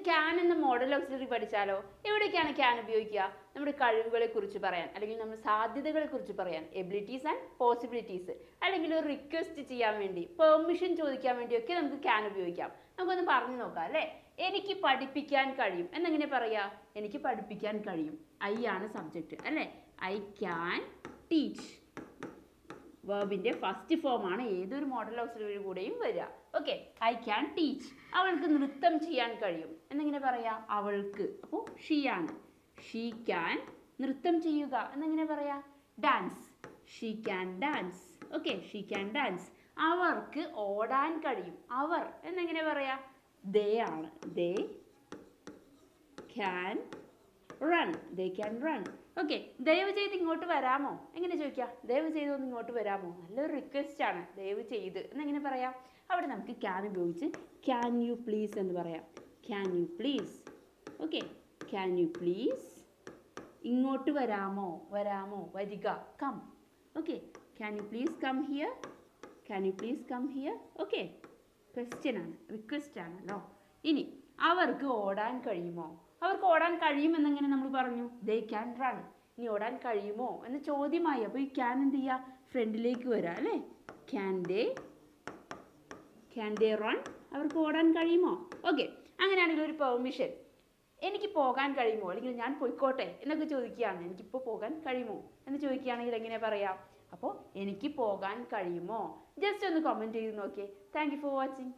Can എന്ന modal auxiliary പഠിച്ചാലോ? എവിടേക്കാണ് can ഉപയോഗിക്കുക? നമ്മുടെ കഴിവുകളെ കുറിച്ച് പറയാൻ, അല്ലെങ്കിൽ നമ്മുടെ സാധ്യതകളെ കുറിച്ച് പറയാൻ, എബിലിറ്റീസ് ആൻഡ് പോസിബിലിറ്റീസ്, അല്ലെങ്കിൽ ഒരു റിക്വസ്റ്റ് ചെയ്യാൻ വേണ്ടി, പെർമിഷൻ ചോദിക്കാൻ വേണ്ടിയൊക്കെ നമുക്ക് ക്യാൻ ഉപയോഗിക്കാം. നമുക്കൊന്ന് പറഞ്ഞു നോക്കാം അല്ലേ? എനിക്ക് പഠിപ്പിക്കാൻ കഴിയും എന്നെങ്ങനെ പറയാ? എനിക്ക് പഠിപ്പിക്കാൻ കഴിയും. ഐ ആണ് സബ്ജക്റ്റ് അല്ലേ? I can teach. വെർബിന്റെ ഫസ്റ്റ് ഫോം ആണ് ഏതൊരു മോഡൽ ഓക്സിലറി കൂടെയും വരിക. Okay, I can teach. അവൾക്ക് നൃത്തം ചെയ്യാൻ കഴിയും എന്നെങ്ങനെ പറയാ? അവൾക്ക്. അപ്പോൾ ഷീ ആണ്. ഷീ ക്യാൻ നൃത്തം ചെയ്യുക എന്നെങ്ങനെ പറയാ? Dance. She can dance. Okay, she can dance. അവർക്ക് ഓടാൻ കഴിയും. അവർ എന്നെങ്ങനെ പറയാ? ദേ ആണ്. They can run. They can run. Okay, ദയവ് ചെയ്ത് ഇങ്ങോട്ട് വരാമോ? എങ്ങനെ ചോദിക്കാം? ദയവ് ചെയ്ത് ഒന്ന് ഇങ്ങോട്ട് വരാമോ? നല്ലൊരു റിക്വസ്റ്റ് ആണ്. ദയവ് ചെയ്ത് എന്നെങ്ങനെ പറയാം? അവിടെ നമുക്ക് ക്യാൻ ഉപയോഗിച്ച് ക്യാൻ യു പ്ലീസ് എന്ന് പറയാം. Can you please. Okay, can you please ഇങ്ങോട്ട് വരാമോ? വരാമോ, വരിക, come. Okay, can you please come here. Can you please come here. Okay, question ആണ്, റിക്വസ്റ്റ് ആണല്ലോ. ഇനി അവർക്ക് ഓടാൻ കഴിയുമോ? അവർക്ക് ഓടാൻ കഴിയുമെന്നെങ്ങനെ നമ്മൾ പറഞ്ഞു? They can run. ഇനി ഓടാൻ കഴിയുമോ എന്ന ചോദ്യമായി. അപ്പോൾ ഈ ക്യാൻ എന്ത് ചെയ്യുക? ഫ്രണ്ടിലേക്ക് വരാം അല്ലേ? Can they run. അവർക്ക് ഓടാൻ കഴിയുമോ? ഓക്കെ, അങ്ങനെയാണെങ്കിൽ ഒരു പെർമിഷൻ. എനിക്ക് പോകാൻ കഴിയുമോ, അല്ലെങ്കിൽ ഞാൻ പോയിക്കോട്ടെ എന്നൊക്കെ ചോദിക്കുകയാണ്. എനിക്കിപ്പോൾ പോകാൻ കഴിയുമോ എന്ന് ചോദിക്കുകയാണെങ്കിൽ എങ്ങനെ പറയാം? അപ്പോൾ എനിക്ക് പോകാൻ കഴിയുമോ? ജസ്റ്റ് ഒന്ന് കമൻറ്റ് ചെയ്ത് നോക്കിയേ. Thank you for watching.